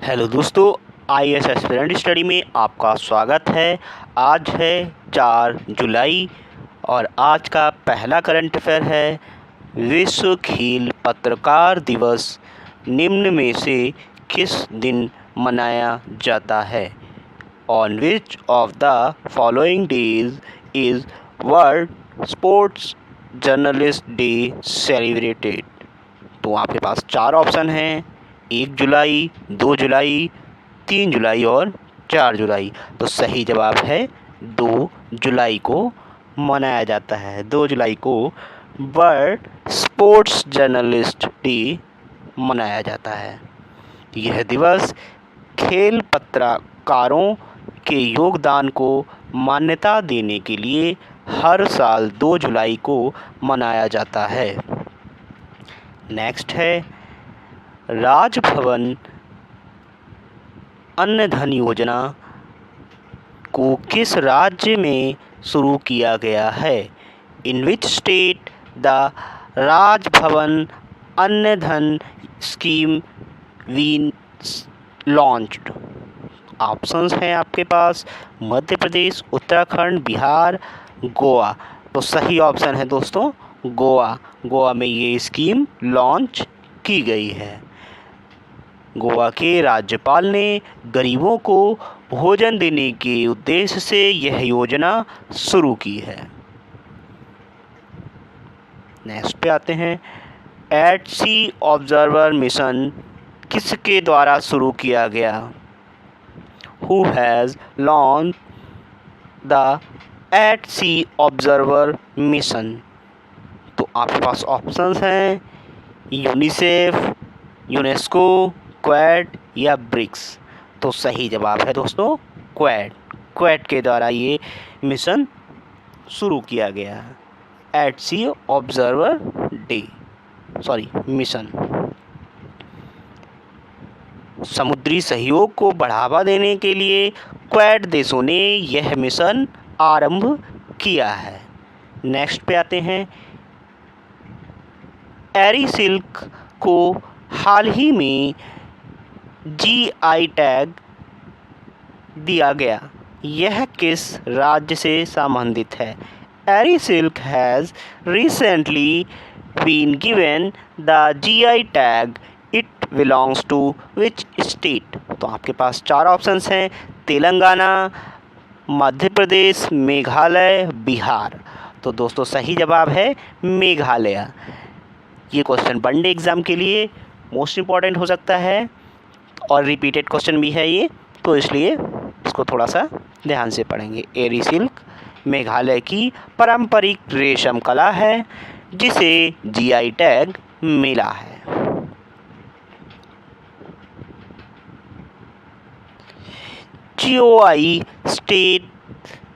Hello दोस्तों, IAS aspirant study में आपका स्वागत है। आज है 4 जुलाई और आज का पहला करंट अफेयर है विश्व खेल पत्रकार दिवस निम्न में से किस दिन मनाया जाता है? On which of the following days is world sports journalist day celebrated? तो आपके पास 4 ऑप्शन हैं, 1 जुलाई, 2 जुलाई, 3 जुलाई और 4 जुलाई। तो सही जवाब है 2 जुलाई को मनाया जाता है। 2 जुलाई को वर्ल्ड स्पोर्ट्स जर्नलिस्ट डे मनाया जाता है। यह दिवस खेल पत्रकारों के योगदान को मान्यता देने के लिए हर साल 2 जुलाई को मनाया जाता है। नेक्स्ट है राजभवन अन्न धन योजना को किस राज्य में शुरू किया गया है? इन विच स्टेट द राजभवन अन्न धन स्कीम बीन लॉन्च्ड? ऑप्शंस हैं आपके पास मध्य प्रदेश, उत्तराखंड, बिहार, गोवा। तो सही ऑप्शन है दोस्तों गोवा। गोवा में ये स्कीम लॉन्च की गई है। गोवा के राज्यपाल ने गरीबों को भोजन देने के उद्देश्य से यह योजना शुरू की है। नेक्स्ट पे आते हैं, एट सी ऑब्जर्वर मिशन किसके द्वारा शुरू किया गया? Who has launch the at sea observer mission? तो आपके पास ऑप्शंस हैं यूनिसेफ, यूनेस्को, क्वेड या ब्रिक्स। तो सही जवाब है दोस्तों क्वेड। क्वेड के द्वारा ये मिशन शुरू किया गया है, एट सी ऑब्जर्वर मिशन। समुद्री सहयोग को बढ़ावा देने के लिए क्वेड देशों ने यह मिशन आरंभ किया है। नेक्स्ट पे आते हैं, एरी सिल्क को हाल ही में जीआई टैग दिया गया, यह किस राज्य से संबंधित है? Eri silk has recently been given the GI tag, it belongs to which state? तो आपके पास 4 ऑप्शंस हैं तेलंगाना, मध्य प्रदेश, मेघालय, बिहार। तो दोस्तों सही जवाब है मेघालय। ये क्वेश्चन वनडे एग्ज़ाम के लिए मोस्ट इम्पॉर्टेंट हो सकता है और रिपीटेड क्वेश्चन भी है ये, तो इसलिए इसको थोड़ा सा ध्यान से पढ़ेंगे। एरी सिल्क मेघालय की पारंपरिक रेशम कला है जिसे जीआई टैग मिला है। जीओआई स्टेट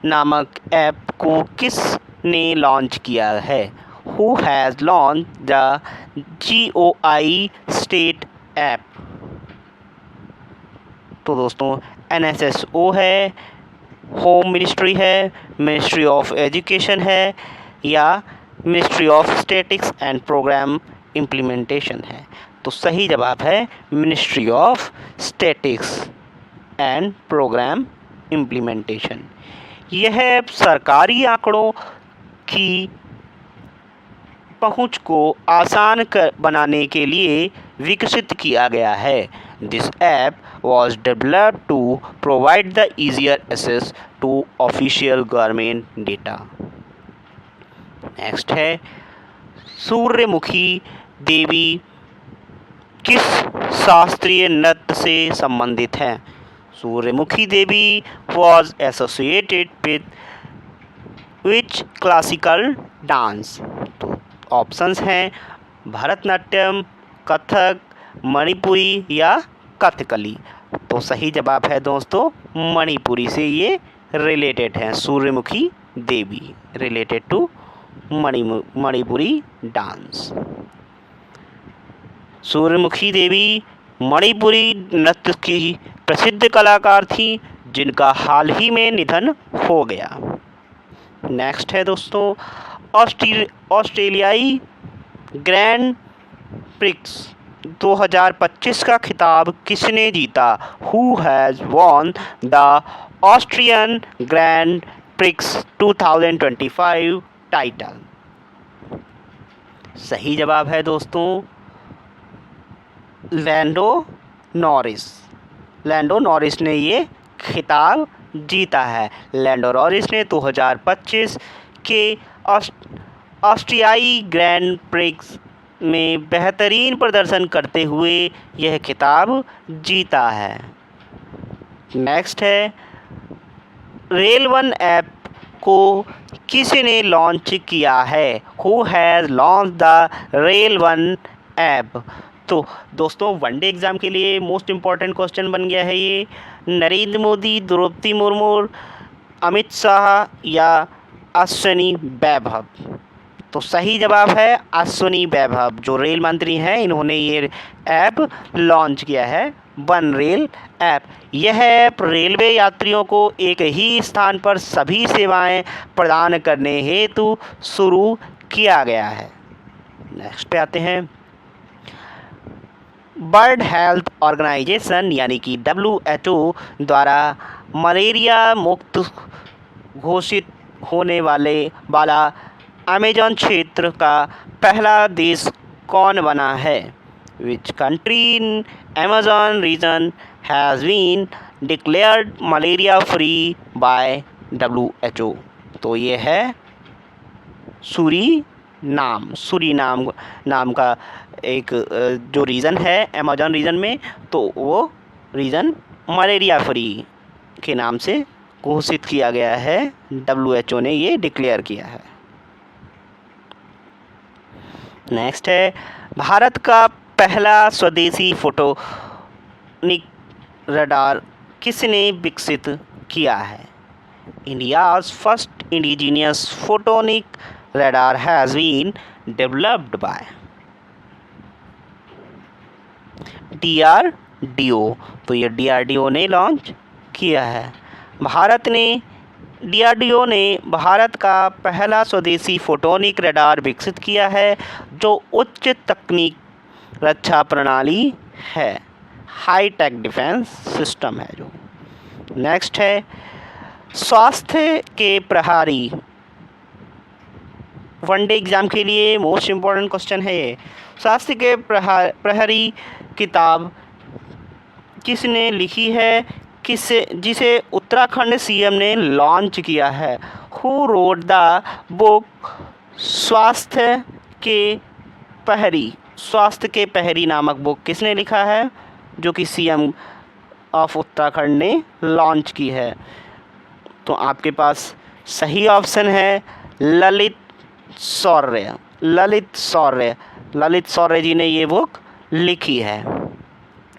नामक ऐप को किसने लॉन्च किया है? Who has launch the GOI stat app? तो दोस्तों एनएसएसओ है, होम मिनिस्ट्री है, मिनिस्ट्री ऑफ एजुकेशन है या ministry of statistics and programme implementation है? तो सही जवाब है ministry of statistics and programme implementation. यह सरकारी आंकड़ों की पहुंच को आसान बनाने के लिए विकसित किया गया है। This app was developed to provide the easier access to official government data. Next है सूर्यमुखी देवी किस शास्त्रीय नृत्य से संबंधित है? सूर्यमुखी देवी was associated with which classical dance? तो ऑप्शंस हैं भरतनाट्यम, कथक, मणिपुरी या कथकली। तो सही जवाब है दोस्तों मणिपुरी से ये रिलेटेड हैं। सूर्यमुखी देवी रिलेटेड टू मणिपुरी डांस। सूर्यमुखी देवी मणिपुरी नृत्य की प्रसिद्ध कलाकार थी जिनका हाल ही में निधन हो गया। नेक्स्ट है दोस्तों ऑस्ट्रेलियाई ग्रैंड प्रिक्स 2025 का खिताब किसने जीता? Who has won the Austrian grand prix 2025 title? सही जवाब है दोस्तों लैंडो नॉरिस। लैंडो नॉरिस ने ये खिताब जीता है। लैंडो नॉरिस ने 2025 के ऑस्ट्रियाई ग्रैंड प्रिक्स में बेहतरीन प्रदर्शन करते हुए यह खिताब जीता है। नेक्स्ट है रेल वन ऐप को किसने लॉन्च किया है? Who has launch the rail one app? तो दोस्तों वनडे एग्ज़ाम के लिए मोस्ट इम्पॉर्टेंट क्वेश्चन बन गया है ये। नरेंद्र मोदी, द्रौपदी मुर्मू, अमित शाह या अश्विनी वैभव? तो सही जवाब है अश्विनी वैभव। जो रेल मंत्री हैं इन्होंने ये ऐप लॉन्च किया है, वन रेल ऐप। यह ऐप रेलवे यात्रियों को एक ही स्थान पर सभी सेवाएं प्रदान करने हेतु शुरू किया गया है। नेक्स्ट पे आते हैं वर्ल्ड हेल्थ ऑर्गेनाइजेशन यानी कि WHO द्वारा मलेरिया मुक्त घोषित होने वाला अमेज़न क्षेत्र का पहला देश कौन बना है? Which country in Amazon region has been declared malaria free by WHO? तो ये है सूरीनाम नाम का एक जो रीजन है अमेज़न रीजन में, तो वो रीजन मलेरिया फ्री के नाम से घोषित किया गया है। WHO ने ये डिक्लेयर किया है। नेक्स्ट है भारत का पहला स्वदेशी फोटोनिक रडार किसने विकसित किया है? India's first indigenous photonic radar has been developed by DRDO। तो ये DRDO ने लॉन्च किया है। DRDO ने भारत का पहला स्वदेशी फोटोनिक रडार विकसित किया है जो उच्च तकनीक रक्षा प्रणाली है, हाई टेक डिफेंस सिस्टम है जो। नेक्स्ट है स्वास्थ्य के प्रहरी। वनडे एग्ज़ाम के लिए मोस्ट इम्पॉर्टेंट क्वेश्चन है ये। स्वास्थ्य के प्रहरी किताब किसने लिखी है, जिसे उत्तराखंड CM ने लॉन्च किया है? हु रोड द बुक स्वास्थ्य के प्रहरी नामक बुक किसने लिखा है, जो कि CM ऑफ उत्तराखंड ने लॉन्च की है? तो आपके पास सही ऑप्शन है ललित शौर्य जी ने ये बुक लिखी है।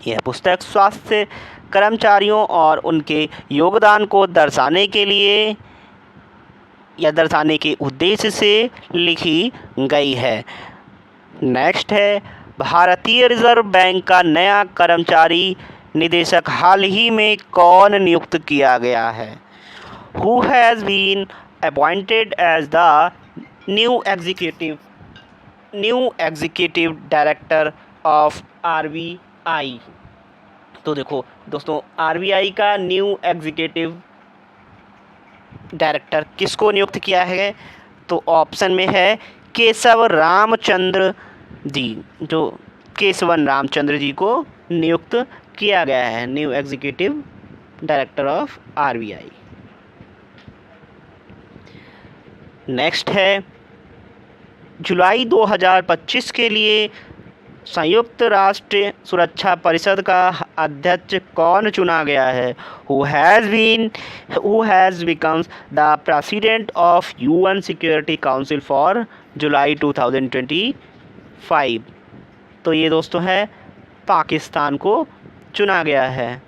यह पुस्तक स्वास्थ्य कर्मचारियों और उनके योगदान को दर्शाने के लिए या दर्शाने के उद्देश्य से लिखी गई है। नेक्स्ट है भारतीय रिजर्व बैंक का नया कर्मचारी निदेशक हाल ही में कौन नियुक्त किया गया है? Who has been appointed as the new executive director of RBI? तो देखो दोस्तों RBI का न्यू एग्जीक्यूटिव डायरेक्टर किसको नियुक्त किया है? तो ऑप्शन में है केशव रामचंद्र जी, जो केशवन रामचंद्र जी को नियुक्त किया गया है new executive director of RBI। Next है जुलाई 2025 के लिए संयुक्त राष्ट्र सुरक्षा परिषद का अध्यक्ष कौन चुना गया है? Who has become the president of UN security council for जुलाई 2025? तो ये दोस्तों है पाकिस्तान को चुना गया है।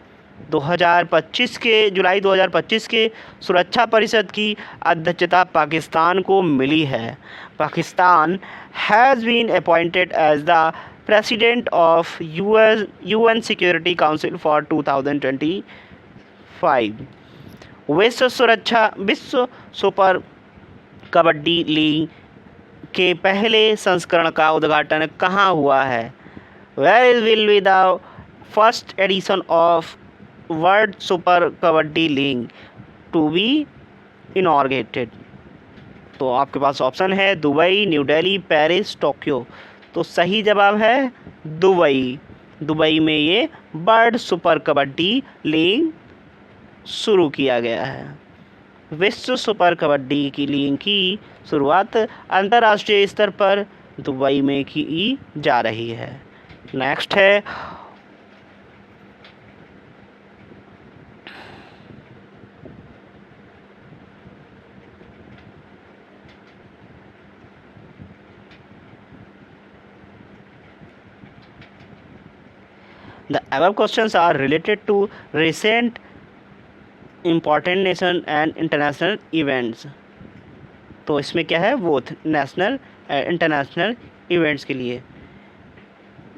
जुलाई 2025 के सुरक्षा परिषद की अध्यक्षता पाकिस्तान को मिली है। Pakistan has been appointed as the president of UN security council for 2025। विश्व सुपर कबड्डी लीग के पहले संस्करण का उद्घाटन कहाँ हुआ है? Where will be the first edition of World Super Kabaddi League to be inaugurated? तो आपके पास ऑप्शन है Dubai, new Delhi, Paris, Tokyo. तो सही जवाब है दुबई। दुबई में ये वर्ल्ड सुपर कबड्डी लीग शुरू किया गया है। विश्व सुपर कबड्डी की लीग की शुरुआत अंतर्राष्ट्रीय स्तर पर दुबई में की जा रही है। नेक्स्ट है The above questions are related to recent important nation and international events। तो इसमें क्या है, बोथ नेशनल इंटरनेशनल इवेंट्स के लिए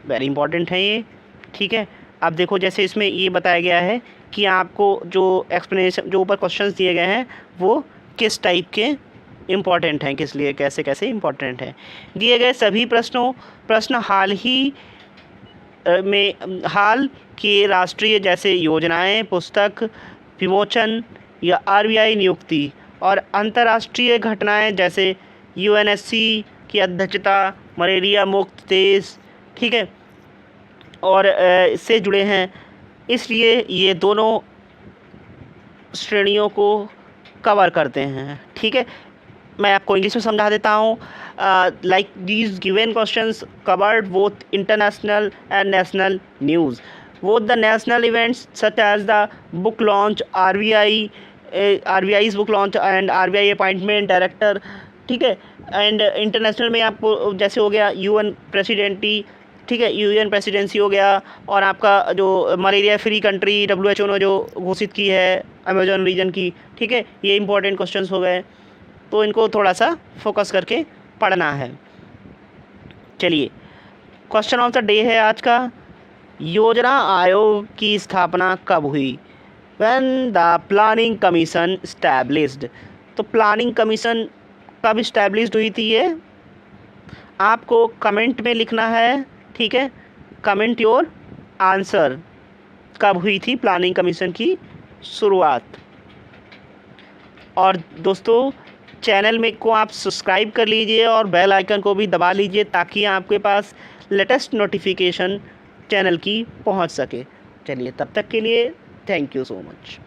वेरी इंपॉर्टेंट है ये। ठीक है, अब देखो जैसे इसमें ये बताया गया है कि आपको जो एक्सप्लेनेशन जो ऊपर क्वेश्चंस दिए गए हैं वो किस टाइप के इम्पॉर्टेंट हैं, किस लिए कैसे कैसे इम्पॉर्टेंट हैं। दिए गए सभी प्रश्न हाल के राष्ट्रीय जैसे योजनाएं, पुस्तक विमोचन या आरबीआई नियुक्ति और अंतर्राष्ट्रीय घटनाएं जैसे यूएनएससी की अध्यक्षता, मलेरिया मुक्त देश, ठीक है, और इससे जुड़े हैं। इसलिए ये दोनों श्रेणियों को कवर करते हैं। ठीक है, मैं आपको इंग्लिश में समझा देता हूँ। Like these given questions covered both international and national news, both the national events such as the book launch, RBI's book launch and RBI appointment director, ठीक है, एंड इंटरनेशनल में आपको जैसे हो गया यूएन प्रेसिडेंटी, ठीक है, यूएन प्रेसिडेंसी हो गया, और आपका जो मलेरिया फ्री कंट्री WHO ने जो घोषित की है अमेजोन रीजन की, ठीक है, ये इंपॉर्टेंट क्वेश्चंस हो गए, तो इनको थोड़ा सा फोकस करके पढ़ना है। चलिए, क्वेश्चन ऑफ द डे है आज का, योजना आयोग की स्थापना कब हुई? When the planning commission established। तो प्लानिंग कमीशन कब इस्टेब्लिश्ड हुई थी ये आपको कमेंट में लिखना है। ठीक है, कमेंट योर आंसर, कब हुई थी प्लानिंग कमीशन की शुरुआत। और दोस्तों चैनल में को आप सब्सक्राइब कर लीजिए और बेल आइकन को भी दबा लीजिए ताकि आपके पास लेटेस्ट नोटिफिकेशन चैनल की पहुंच सके। चलिए, तब तक के लिए थैंक यू सो मच।